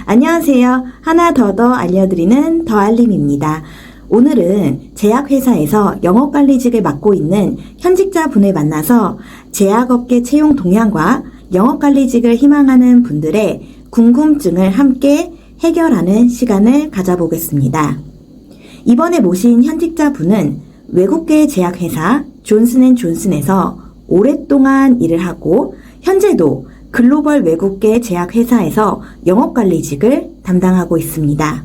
안녕하세요. 하나 더 알려드리는 더알림입니다. 오늘은 제약회사에서 영업관리직을 맡고 있는 현직자분을 만나서 제약업계 채용 동향과 영업관리직을 희망하는 분들의 궁금증을 함께 해결하는 시간을 가져보겠습니다. 이번에 모신 현직자분은 외국계 제약회사 존슨앤존슨에서 오랫동안 일을 하고 현재도 글로벌 외국계 제약회사에서 영업관리직을 담당하고 있습니다.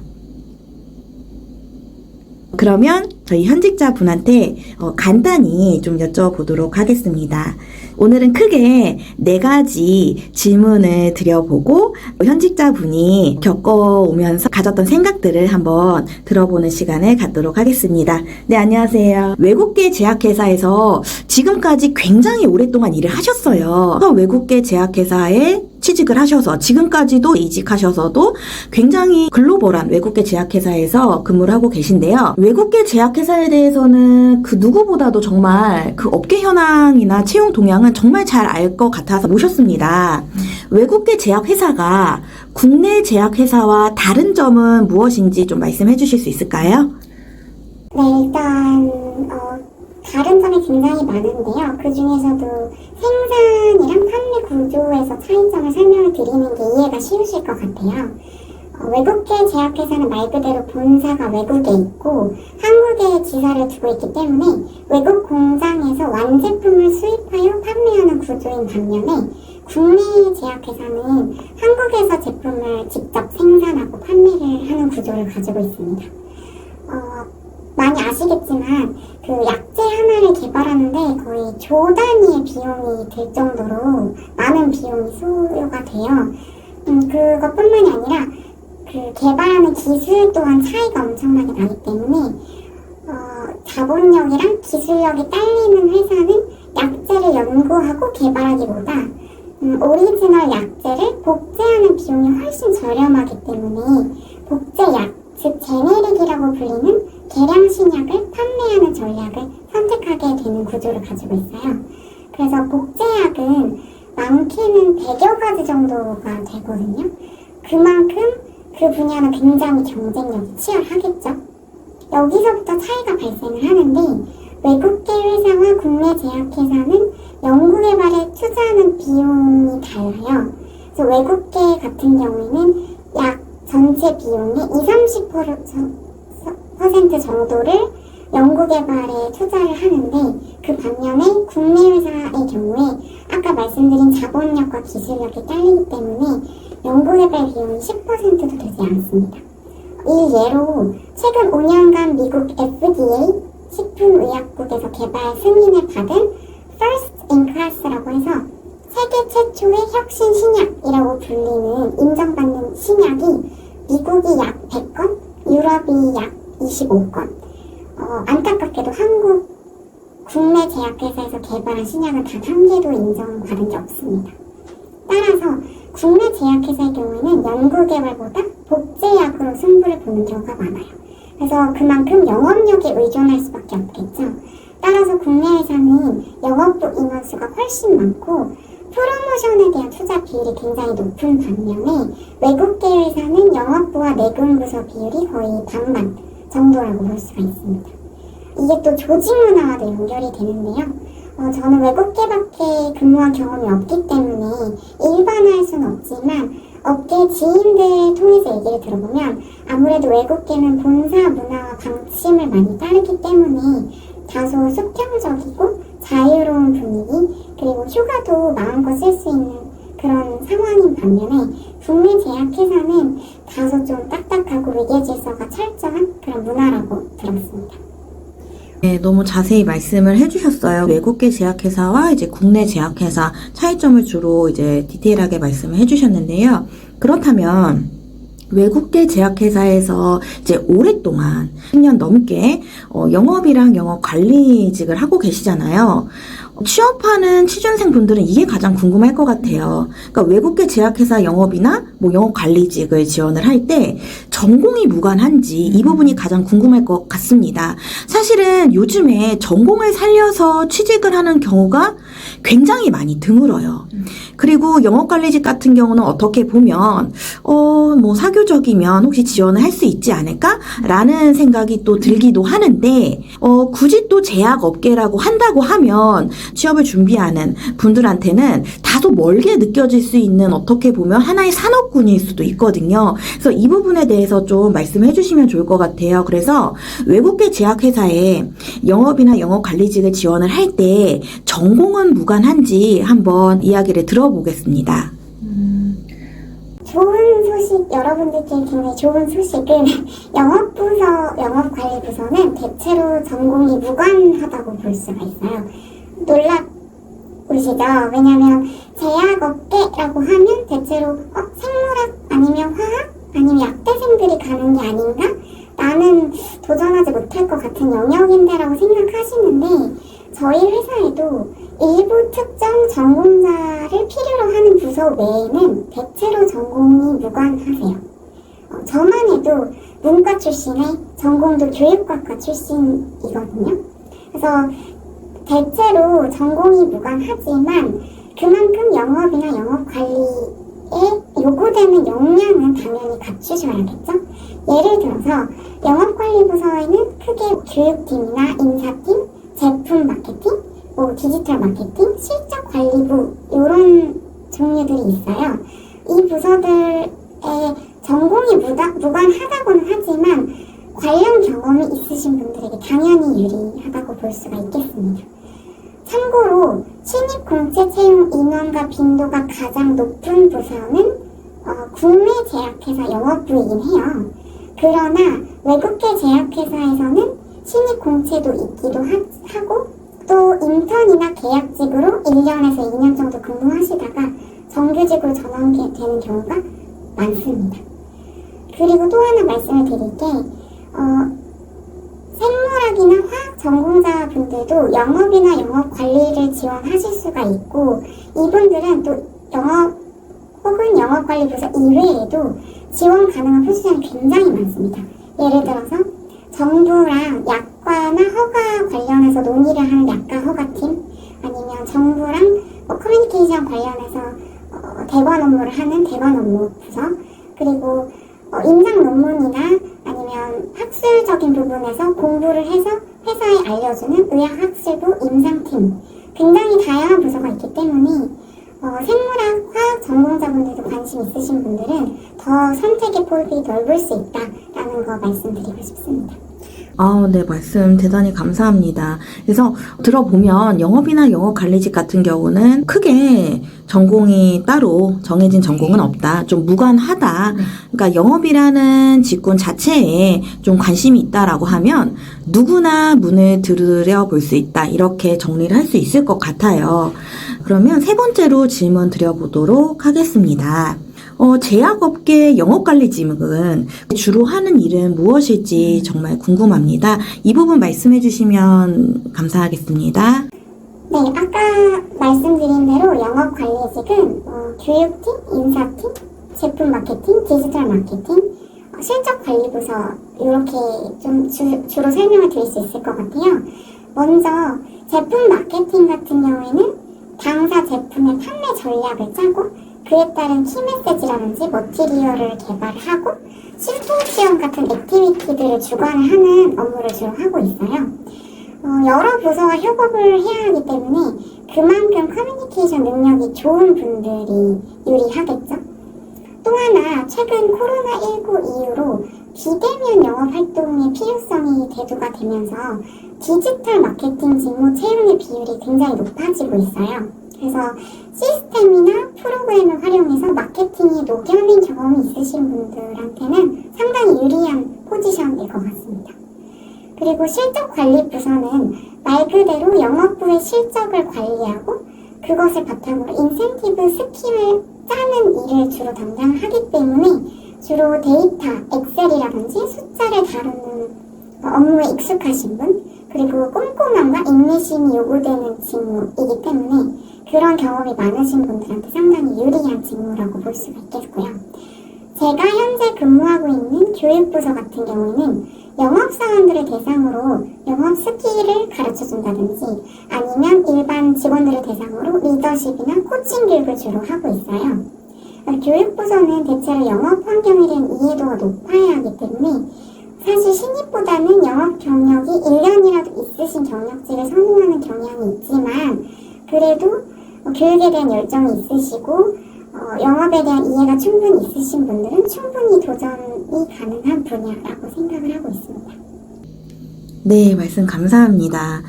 그러면 저희 현직자분한테 간단히 좀 여쭤보도록 하겠습니다. 오늘은 크게 4가지 질문을 드려보고 현직자분이 겪어오면서 가졌던 생각들을 한번 들어보는 시간을 갖도록 하겠습니다. 네, 안녕하세요. 외국계 제약회사에서 지금까지 굉장히 오랫동안 일을 하셨어요. 외국계 제약회사에 취직을 하셔서 지금까지도 이직하셔서도 굉장히 글로벌한 외국계 제약회사에서 근무를 하고 계신데요. 외국계 제약회사에 대해서는 그 누구보다도 정말 그 업계 현황이나 채용 동향은 정말 잘 알 것 같아서 모셨습니다. 외국계 제약회사가 국내 제약회사와 다른 점은 무엇인지 좀 말씀해 주실 수 있을까요? 네, 일단 다른 점이 굉장히 많은데요. 그 중에서도 생산이랑 판매 구조에서 차이점을 설명을 드리는 게 이해가 쉬우실 것 같아요. 외국계 제약회사는 말 그대로 본사가 외국에 있고 한국에 지사를 두고 있기 때문에 외국 공장에서 완제품을 수입하여 판매하는 구조인 반면에 국내 제약회사는 한국에서 제품을 직접 생산하고 판매를 하는 구조를 가지고 있습니다. 많이 아시겠지만 그 약제 하나를 개발하는데 거의 조 단위의 비용이 들 정도로 많은 비용이 소요가 돼요. 그것뿐만이 아니라 그 개발하는 기술 또한 차이가 엄청나게 나기 때문에 자본력이랑 기술력이 딸리는 회사는 약제를 연구하고 개발하기보다 오리지널 약제를 복제하는 비용이 훨씬 저렴하기 때문에 복제약, 즉 제네릭이라고 불리는 계량 신약을 판매하는 전략을 선택하게 되는 구조를 가지고 있어요. 그래서 복제약은 많게는 100여 가지 정도가 되거든요. 그만큼 그 분야는 굉장히 경쟁력이 치열하겠죠. 여기서부터 차이가 발생을 하는데 외국계 회사와 국내 제약회사는 연구개발에 투자하는 비용이 달라요. 그래서 외국계 같은 경우에는 약 전체 비용의 20-30% 정도를 연구개발에 투자를 하는데 그 반면에 국내 회사의 경우에 아까 말씀드린 자본력과 기술력이 딸리기 때문에 연구개발 비용이 10%도 되지 않습니다. 이 예로 최근 5년간 미국 FDA 식품의약국에서 개발 승인을 받은 First in Class라고 해서 세계 최초의 혁신 신약이라고 불리는 인정받는 신약이 미국이 약 100건, 유럽이 약 25건. 안타깝게도 한국 국내 제약회사에서 개발한 신약은 단 한 개도 인정받은 게 없습니다. 따라서 국내 제약회사의 경우에는 연구개발보다 복제약으로 승부를 보는 경우가 많아요. 그래서 그만큼 영업력에 의존할 수밖에 없겠죠. 따라서 국내 회사는 영업부 인원수가 훨씬 많고 프로모션에 대한 투자 비율이 굉장히 높은 반면에 외국계 회사는 영업부와 내근부서 비율이 거의 반반 정도라고 볼 수가 있습니다. 이게 또 조직 문화와도 연결이 되는데요. 저는 외국계밖에 근무한 경험이 없기 때문에 일반화할 수는 없지만 업계 지인들 통해서 얘기를 들어보면 아무래도 외국계는 본사 문화와 방침을 많이 따르기 때문에 다소 수평적이고 자유로운 분위기 그리고 휴가도 마음껏 쓸 수 있는 그런 상황인 반면에 국내 제약회사는 다소 좀 딱딱하고 위계질서가 철저한 그런 문화라고 들었습니다. 네, 너무 자세히 말씀을 해주셨어요. 외국계 제약회사와 이제 국내 제약회사 차이점을 주로 이제 디테일하게 말씀을 해주셨는데요. 그렇다면 외국계 제약회사에서 이제 오랫동안 10년 넘게 영업이랑 영업관리직을 하고 계시잖아요. 취업하는 취준생 분들은 이게 가장 궁금할 것 같아요. 그러니까 외국계 제약회사 영업이나 뭐 영업관리직을 지원을 할 때 전공이 무관한지 이 부분이 가장 궁금할 것 같습니다. 사실은 요즘에 전공을 살려서 취직을 하는 경우가 굉장히 많이 드물어요. 그리고 영업관리직 같은 경우는 어떻게 보면 뭐 사교적이면 혹시 지원을 할 수 있지 않을까라는 생각이 또 들기도 하는데 굳이 또 제약업계라고 한다고 하면 취업을 준비하는 분들한테는 다소 멀게 느껴질 수 있는 어떻게 보면 하나의 산업군일 수도 있거든요. 그래서 이 부분에 대해서 좀 말씀해 주시면 좋을 것 같아요. 그래서 외국계 제약회사에 영업이나 영업관리직을 지원을 할 때 전공은 무관한지 한번 이야기를 들어보겠습니다. 좋은 소식, 여러분들께 굉장히 좋은 소식은 영업관리부서는 대체로 전공이 무관하다고 볼 수가 있어요. 놀라우시죠? 왜냐면 제약업계라고 하면 대체로 생물학 아니면 화학 아니면 약대생들이 가는 게 아닌가? 나는 도전하지 못할 것 같은 영역인데라고 생각하시는데 저희 회사에도 일부 특정 전공자를 필요로 하는 부서 외에는 대체로 전공이 무관하세요. 저만 해도 문과 출신의 전공도 교육학과 출신이거든요. 그래서 대체로 전공이 무관하지만 그만큼 영업이나 영업관리에 요구되는 역량은 당연히 갖추셔야겠죠. 예를 들어서 영업관리부서에는 크게 교육팀이나 인사팀, 제품 마케팅, 디지털 마케팅, 실적관리부 이런 종류들이 있어요. 이 부서들의 전공이 무관하다고는 하지만 관련 경험이 있으신 분들에게 당연히 유리하다고 볼 수가 있겠습니다. 참고로 신입 공채 채용 인원과 빈도가 가장 높은 부서는 국내 제약회사 영업부이긴 해요. 그러나 외국계 제약회사에서는 신입 공채도 있기도 하고 또 인턴이나 계약직으로 1년에서 2년 정도 근무하시다가 정규직으로 전환되는 경우가 많습니다. 그리고 또 하나 말씀을 드릴 게 생물학이나 화학 전공자분들도 영업이나 영업관리를 지원하실 수가 있고 이분들은 또 영업 혹은 영업관리부서 이외에도 지원 가능한 포지션이 굉장히 많습니다. 예를 들어서 정부랑 약과나 허가 관련해서 논의를 하는 약과 허가팀 아니면 정부랑 커뮤니케이션 관련해서 대관 업무를 하는 대관 업무 부서 그리고 임상 논문이나 아니면 학술적인 부분에서 공부를 해서 회사에 알려주는 의학학술부 임상팀 굉장히 다양한 부서가 있기 때문에 생물학, 화학 전공자분들도 관심 있으신 분들은 더 선택의 폭이 넓을 수 있다라는 거 말씀드리고 싶습니다. 네, 말씀 대단히 감사합니다. 그래서 들어보면 영업이나 영업관리직 같은 경우는 크게 전공이 따로 정해진 전공은 없다. 좀 무관하다. 그러니까 영업이라는 직군 자체에 좀 관심이 있다라고 하면 누구나 문을 들여볼 수 있다. 이렇게 정리를 할 수 있을 것 같아요. 그러면 세 번째로 질문 드려보도록 하겠습니다. 제약업계 영업관리직은 주로 하는 일은 무엇일지 정말 궁금합니다. 이 부분 말씀해 주시면 감사하겠습니다. 네, 아까 말씀드린 대로 영업관리직은 교육팀, 인사팀, 제품 마케팅, 디지털 마케팅, 실적관리부서 이렇게 좀 주로 설명을 드릴 수 있을 것 같아요. 먼저 제품 마케팅 같은 경우에는 당사 제품의 판매 전략을 짜고 그에 따른 키메시지라든지 머티리얼을 개발하고 실통 지원 같은 액티비티들을 주관을 하는 업무를 주로 하고 있어요. 여러 부서와 협업을 해야 하기 때문에 그만큼 커뮤니케이션 능력이 좋은 분들이 유리하겠죠. 또 하나 최근 코로나19 이후로 비대면 영업 활동의 필요성이 대두가 되면서 디지털 마케팅 직무 채용의 비율이 굉장히 높아지고 있어요. 그래서 시스템이나 프로그램을 활용해서 마케팅에 녹여낸 경험이 있으신 분들한테는 상당히 유리한 포지션일 것 같습니다. 그리고 실적관리부서는 말 그대로 영업부의 실적을 관리하고 그것을 바탕으로 인센티브 스킴을 짜는 일을 주로 담당하기 때문에 주로 데이터, 엑셀이라든지 숫자를 다루는 업무에 익숙하신 분 그리고 꼼꼼함과 인내심이 요구되는 직무이기 때문에 그런 경험이 많으신 분들한테 상당히 유리한 직무라고 볼 수가 있겠고요. 제가 현재 근무하고 있는 교육부서 같은 경우에는 영업사원들을 대상으로 영업 스킬을 가르쳐준다든지 아니면 일반 직원들을 대상으로 리더십이나 코칭 교육을 주로 하고 있어요. 교육부서는 대체로 영업 환경에 대한 이해도가 높아야 하기 때문에 사실 신입보다는 영업 경력이 1년이라도 있으신 경력직을 선호하는 경향이 있지만 그래도 교육에 대한 열정이 있으시고 영업에 대한 이해가 충분히 있으신 분들은 충분히 도전이 가능한 분야라고 생각을 하고 있습니다. 네, 말씀 감사합니다.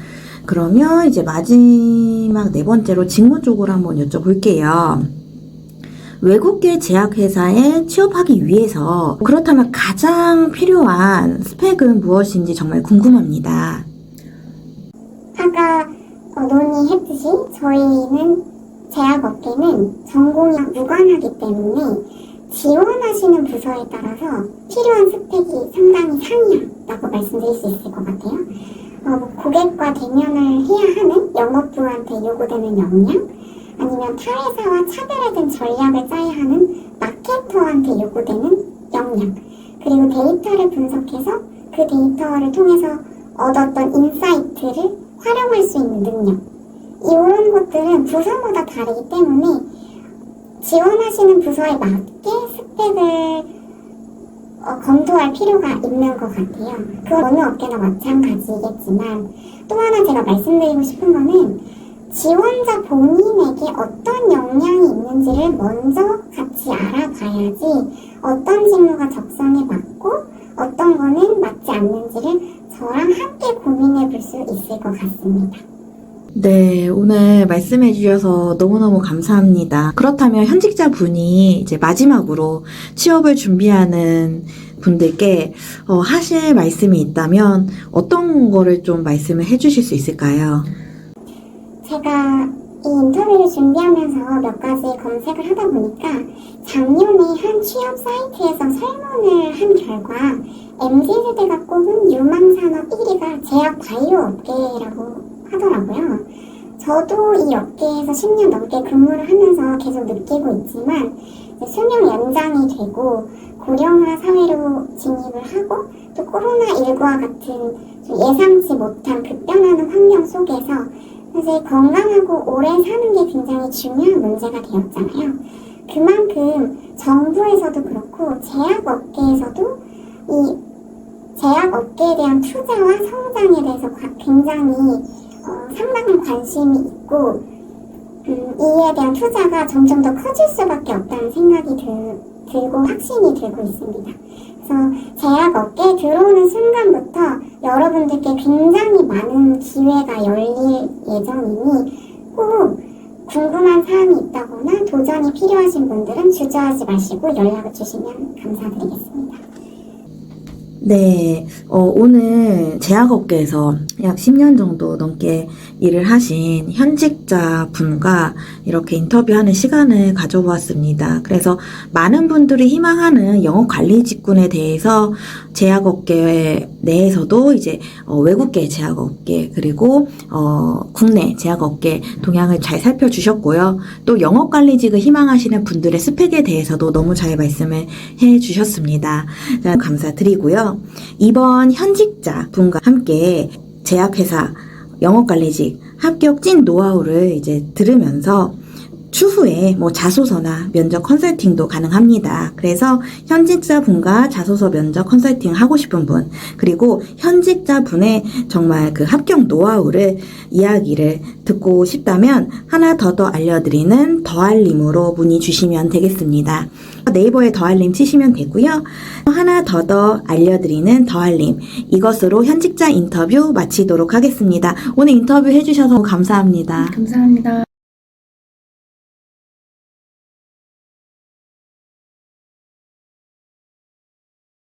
그러면 이제 마지막 네 번째로 직무 쪽으로 한번 여쭤볼게요. 외국계 제약회사에 취업하기 위해서 그렇다면 가장 필요한 스펙은 무엇인지 정말 궁금합니다. 아까 논의했듯이 저희는 제약업계는 전공이랑 무관하기 때문에 지원하시는 부서에 따라서 필요한 스펙이 상당히 상이하다고 말씀드릴 수 있을 것 같아요. 고객과 대면을 해야 하는 영업부한테 요구되는 역량, 아니면 타회사와 차별화된 전략을 짜야 하는 마케터한테 요구되는 역량, 그리고 데이터를 분석해서 그 데이터를 통해서 얻었던 인사이트를 활용할 수 있는 능력, 이런 것들은 부서마다 다르기 때문에 지원하시는 부서에 맞게 스펙을 검토할 필요가 있는 것 같아요. 그건 어느 업계나 마찬가지겠지만 또 하나 제가 말씀드리고 싶은 거는 지원자 본인에게 어떤 역량이 있는지를 먼저 같이 알아봐야지 어떤 직무가 적성에 맞고 어떤 거는 맞지 않는지를 저랑 함께 고민해 볼 수 있을 것 같습니다. 네, 오늘 말씀해 주셔서 너무너무 감사합니다. 그렇다면 현직자분이 이제 마지막으로 취업을 준비하는 분들께 하실 말씀이 있다면 어떤 거를 좀 말씀을 해 주실 수 있을까요? 제가 이 인터뷰를 준비하면서 몇 가지 검색을 하다 보니까 작년에 한 취업 사이트에서 설문을 한 결과 MZ세대가 꼽은 유망산업 1위가 제약 바이오 업계라고 하더라고요. 저도 이 업계에서 10년 넘게 근무를 하면서 계속 느끼고 있지만 수명 연장이 되고 고령화 사회로 진입을 하고 또 코로나19와 같은 좀 예상치 못한 급변하는 환경 속에서 사실 건강하고 오래 사는 게 굉장히 중요한 문제가 되었잖아요. 그만큼 정부에서도 그렇고 제약업계에서도 이 제약업계에 대한 투자와 성장에 대해서 굉장히 상당한 관심이 있고 이에 대한 투자가 점점 더 커질 수밖에 없다는 생각이 들고 확신이 들고 있습니다. 그래서 제약업계에 들어오는 순간부터 여러분들께 굉장히 많은 기회가 열릴 예정이니 꼭 궁금한 사항이 있다거나 도전이 필요하신 분들은 주저하지 마시고 연락을 주시면 감사드리겠습니다. 네, 오늘 제약업계에서 약 10년 정도 넘게 일을 하신 현직자 분과 이렇게 인터뷰하는 시간을 가져보았습니다. 그래서 많은 분들이 희망하는 영업관리 직군에 대해서 제약업계 내에서도 이제 외국계 제약업계 그리고 국내 제약업계 동향을 잘 살펴주셨고요. 또 영업관리직을 희망하시는 분들의 스펙에 대해서도 너무 잘 말씀을 해주셨습니다. 감사드리고요. 이번 현직자 분과 함께 제약회사 영업관리직 합격 찐 노하우를 이제 들으면서 추후에 뭐 자소서나 면접 컨설팅도 가능합니다. 그래서 현직자 분과 자소서 면접 컨설팅 하고 싶은 분, 그리고 현직자 분의 정말 그 합격 노하우를 이야기를 듣고 싶다면 하나 더 알려드리는 더알림으로 문의 주시면 되겠습니다. 네이버에 더알림 치시면 되고요. 하나 더 알려드리는 더알림, 이것으로 현직자 인터뷰 마치도록 하겠습니다. 오늘 인터뷰 해주셔서 감사합니다. 감사합니다.